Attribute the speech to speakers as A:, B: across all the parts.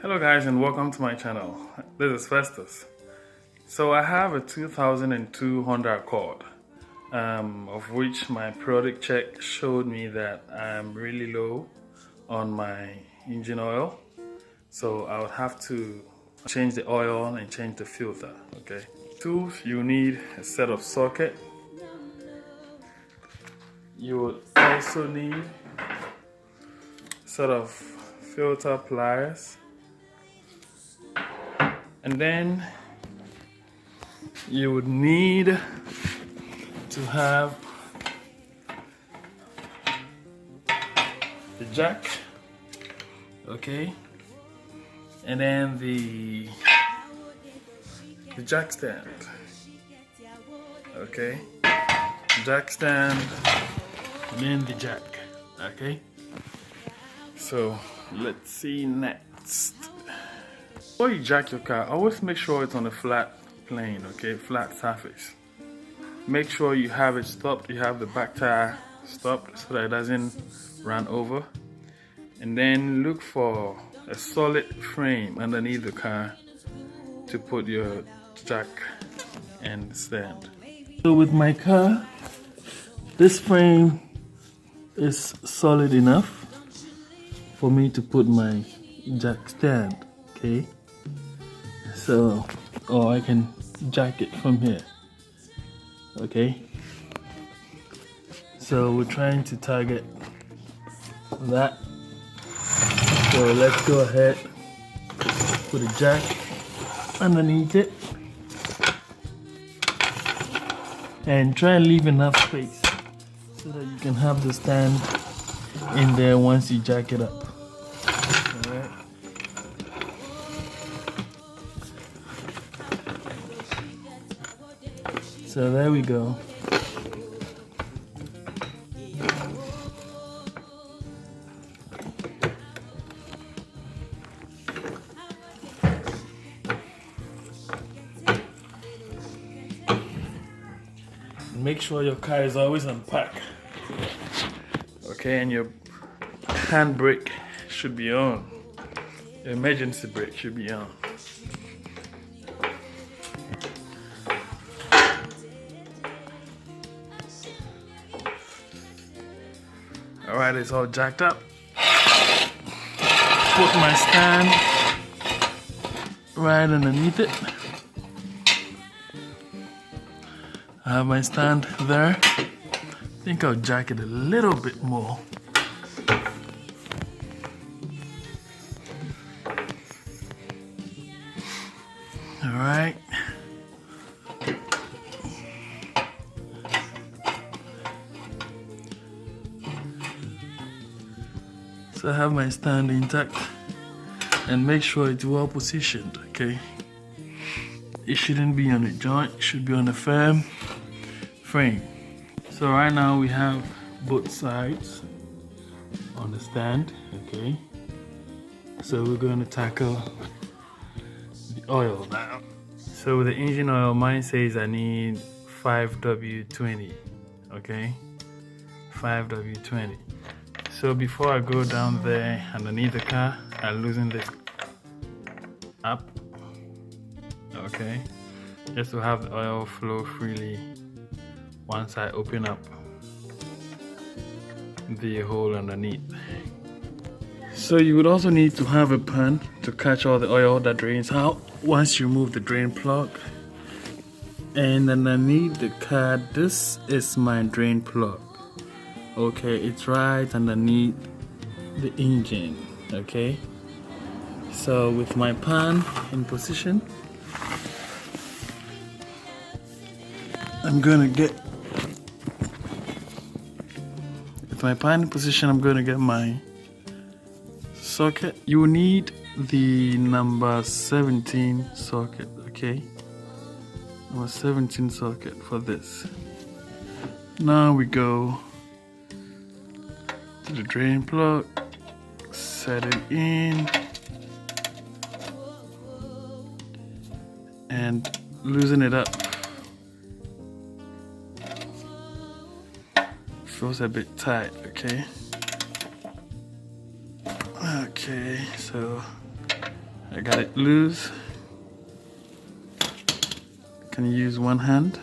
A: Hello guys and welcome to my channel. This is Festus. So I have a 2002 Honda Accord, of which my periodic check showed me that I'm really low on my engine oil. So I would have to change the oil and change the filter, okay? Tools, you need a set of socket. You would also need a set of filter pliers. And then you would need to have the jack, okay, and then the jack stand, okay, jack stand, and then the jack, okay. So let's see next. Before you jack your car, always make sure it's on a flat plane, okay, flat surface. Make sure you have it stopped, you have the back tire stopped so that it doesn't run over. And then look for a solid frame underneath the car to put your jack and stand. So with my car, this frame is solid enough for me to put my jack stand, okay? So, or I can jack it from here, okay? So we're trying to target that. So let's go ahead, put a jack underneath it and try and leave enough space so that you can have the stand in there once you jack it up. Alright. So there we go. Make sure your car is always on park. Okay, and your handbrake should be on. Your emergency brake should be on. Alright, it's all jacked up. Put my stand right underneath it. I have my stand there. I think I'll jack it a little bit more. Alright. So I have my stand intact and make sure it's well positioned, okay? It shouldn't be on a joint, it should be on a firm frame. So right now we have both sides on the stand, okay? So we're going to tackle the oil now. So with the engine oil, mine says I need 5W20, okay? 5W20. So before I go down there underneath the car, I loosen this up, okay? Just to have the oil flow freely once I open up the hole underneath. So you would also need to have a pan to catch all the oil that drains out once you remove the drain plug. And underneath the car, this is my drain plug. Okay, it's right underneath the engine, okay? So with my pan in position, I'm gonna get my socket. You need the number 17 socket, okay? Number 17 socket for this. Now we go to the drain plug, set it in, and loosen it up. Feels a bit tight, okay? Okay, so I got it loose. Can use one hand.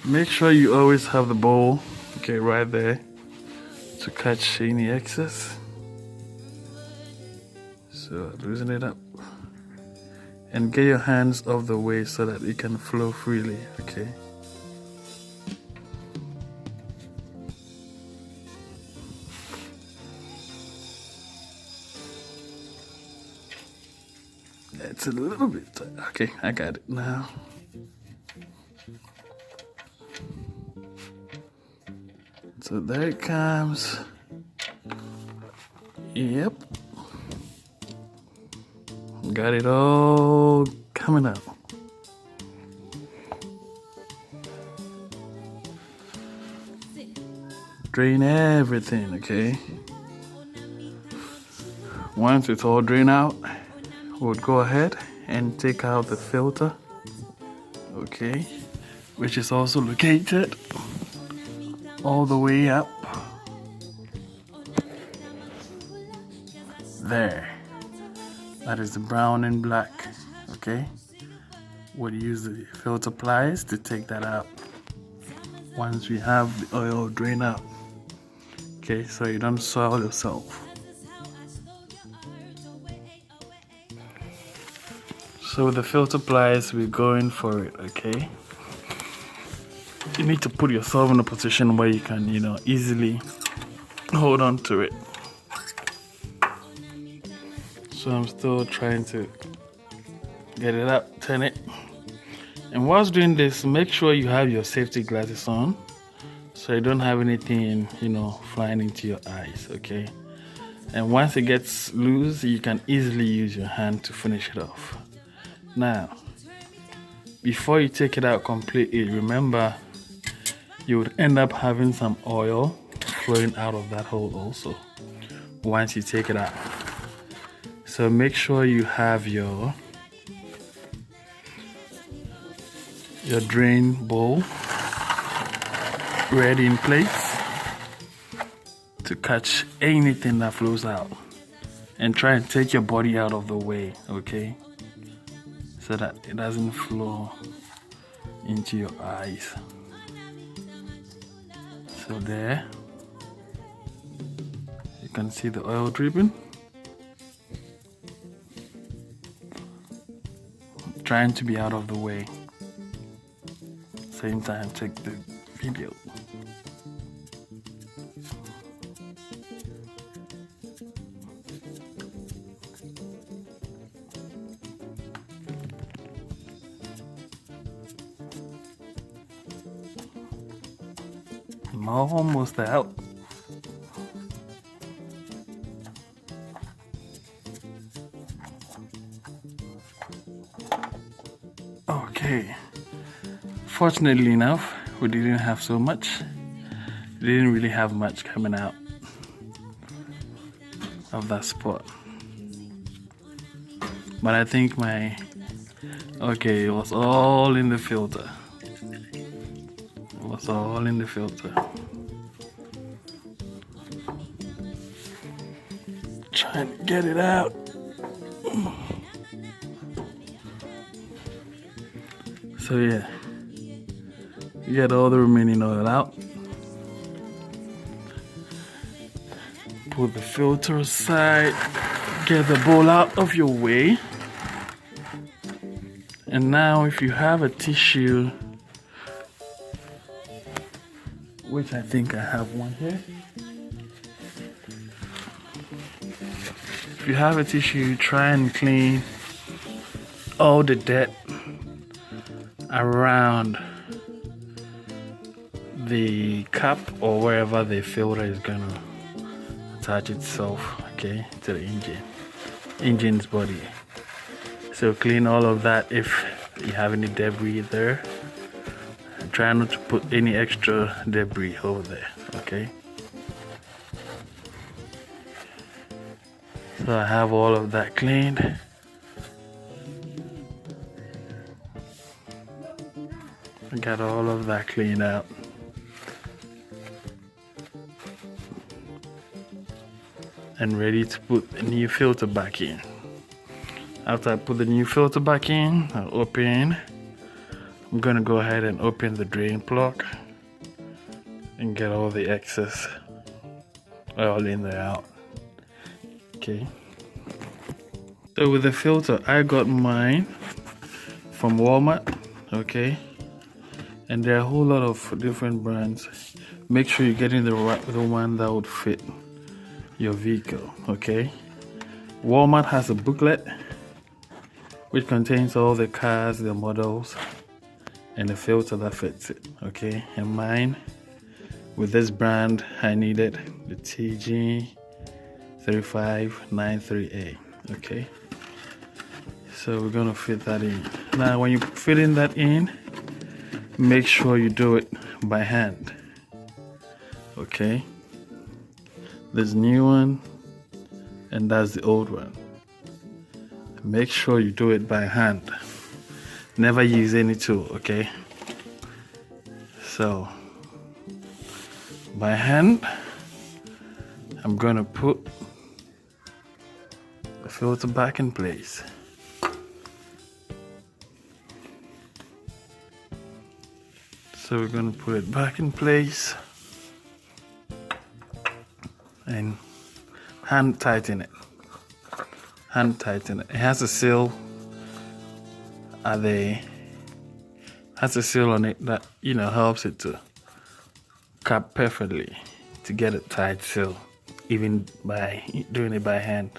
A: Make sure you always have the bowl, okay, right there to catch any excess. So loosen it up and get your hands off the way so that it can flow freely, okay? It's a little bit tight. Okay, I got it now. So there it comes. Yep. Got it all coming out. Drain everything, okay? Once it's all drained out, we'll go ahead and take out the filter, okay? Which is also located all the way up there. That is the brown and black, okay? We'll use the filter pliers to take that out once we have the oil drained out, okay? So you don't soil yourself. So with the filter pliers, we're going for it, okay? You need to put yourself in a position where you can, easily hold on to it. So I'm still trying to get it up, turn it. And whilst doing this, make sure you have your safety glasses on so you don't have anything, flying into your eyes, okay? And once it gets loose, you can easily use your hand to finish it off. Now, before you take it out completely, remember you would end up having some oil flowing out of that hole also once you take it out. So make sure you have your drain bowl ready in place to catch anything that flows out, and try and take your body out of the way, okay, so that it doesn't flow into your eyes. So there you can see the oil dripping. Trying to be out of the way. Same time, take the video. I'm almost out. Okay, fortunately enough, we didn't have so much. We didn't really have much coming out of that spot. But I think it was all in the filter. It was all in the filter. Trying to get it out. So yeah, you get all the remaining oil out. Put the filter aside. Get the bowl out of your way. And now if you have a tissue, which I think I have one here. If you have a tissue, try and clean all the dirt around the cup or wherever the filter is gonna attach itself, okay, to the engine's body. So clean all of that if you have any debris there. And try not to put any extra debris over there, okay? So I have all of that cleaned. I got all of that cleaned out. And ready to put a new filter back in. After I put the new filter back in, I'm gonna go ahead and open the drain plug and get all the excess oil in there out. Okay. So with the filter, I got mine from Walmart. Okay. And there are a whole lot of different brands. Make sure you're getting the one that would fit your vehicle. Okay. Walmart has a booklet which contains all the cars, the models, and the filter that fits it. Okay. And mine, with this brand, I needed the TG3593A. Okay. So we're gonna fit that in. Now when you fit in that in, make sure you do it by hand. Okay. There's a new one and that's the old one. Make sure you do it by hand. Never use any tool, okay? So by hand, I'm gonna put the filter back in place. So we're gonna put it back in place and hand tighten it. Hand tighten it. It has a seal on it that helps it to cap perfectly to get a tight seal, even by doing it by hand.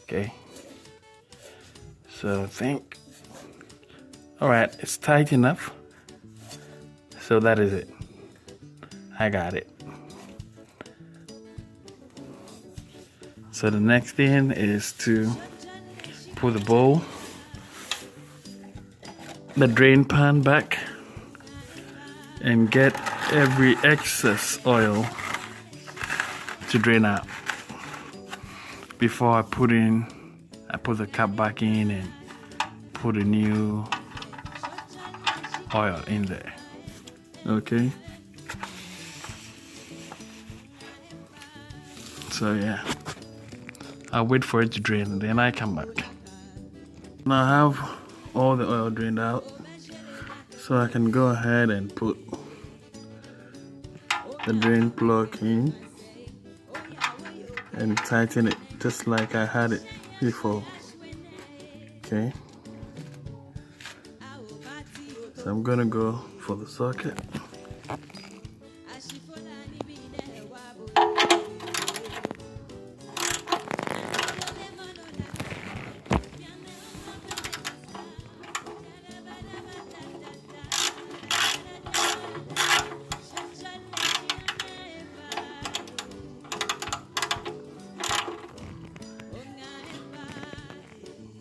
A: Okay. So I think, all right, it's tight enough. So that is it. I got it. So the next thing is to put the drain pan back and get every excess oil to drain out. Before I put the cap back in and put a new oil in there. Okay. So yeah, I'll wait for it to drain and then I come back. Now I have all the oil drained out, so I can go ahead and put the drain plug in and tighten it just like I had it before. Okay. So I'm gonna go for the socket.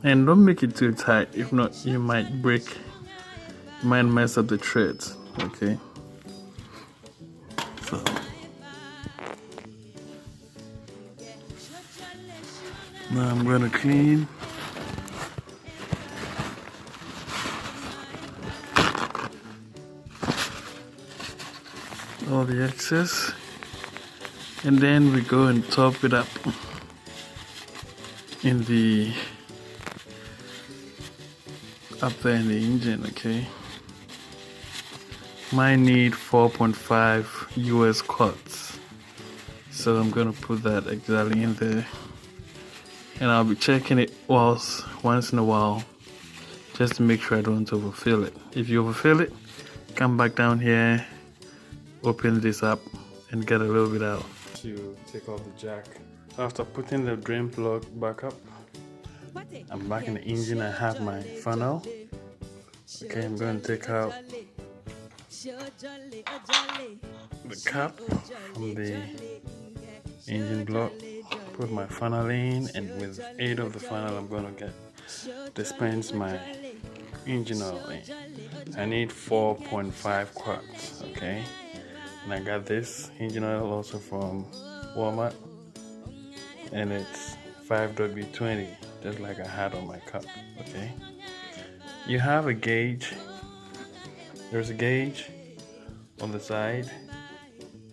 A: And don't make it too tight, if not you might mess up the threads. Okay. So now I'm gonna clean all the excess, and then we go and top it up up there in the engine. Okay. Mine need 4.5 US quarts, so I'm gonna put that exactly in there, and I'll be checking it once in a while just to make sure I don't overfill it. If you overfill it, come back down here, open this up and get a little bit out. To take off the jack. After putting the drain plug back up, I'm back in the engine. I have my funnel. Okay, I'm going to take out the cap from the engine block, put my funnel in, and with the aid of the funnel I'm going to dispense my engine oil in. I need 4.5 quarts. Okay, and I got this engine oil also from Walmart, and it's 5W20, just like I had on my cup. Okay, you have a gauge. There's a gauge on the side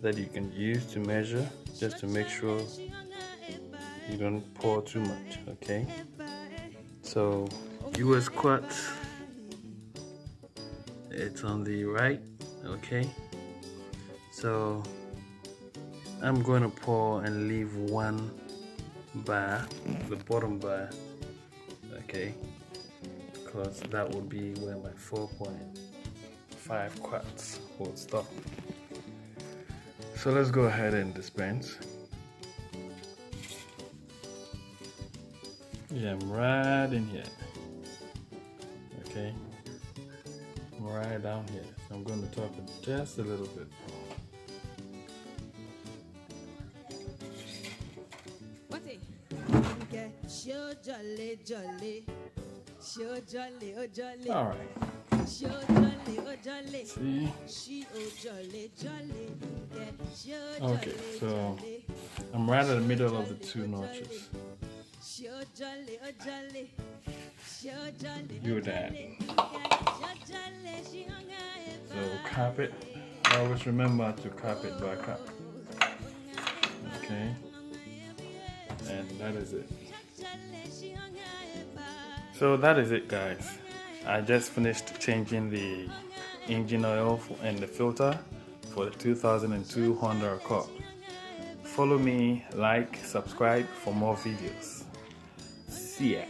A: that you can use to measure, just to make sure you don't pour too much. Okay, So US quartz, it's on the right. Okay, so I'm going to pour and leave one bar, the bottom bar, okay, because that would be where my 4.5 quarts will stop. So let's go ahead and dispense. Yeah, I'm right in here. Okay, I'm right down here. So I'm going to top it just a little bit. All right. See? Okay, so I'm right in the middle of the two notches. Do that. So cap it. Always remember to cap it back up. Okay. And that is it. So that is it, guys. I just finished changing the engine oil and the filter for the 2002 Honda Accord. Follow me, like, subscribe for more videos. See ya.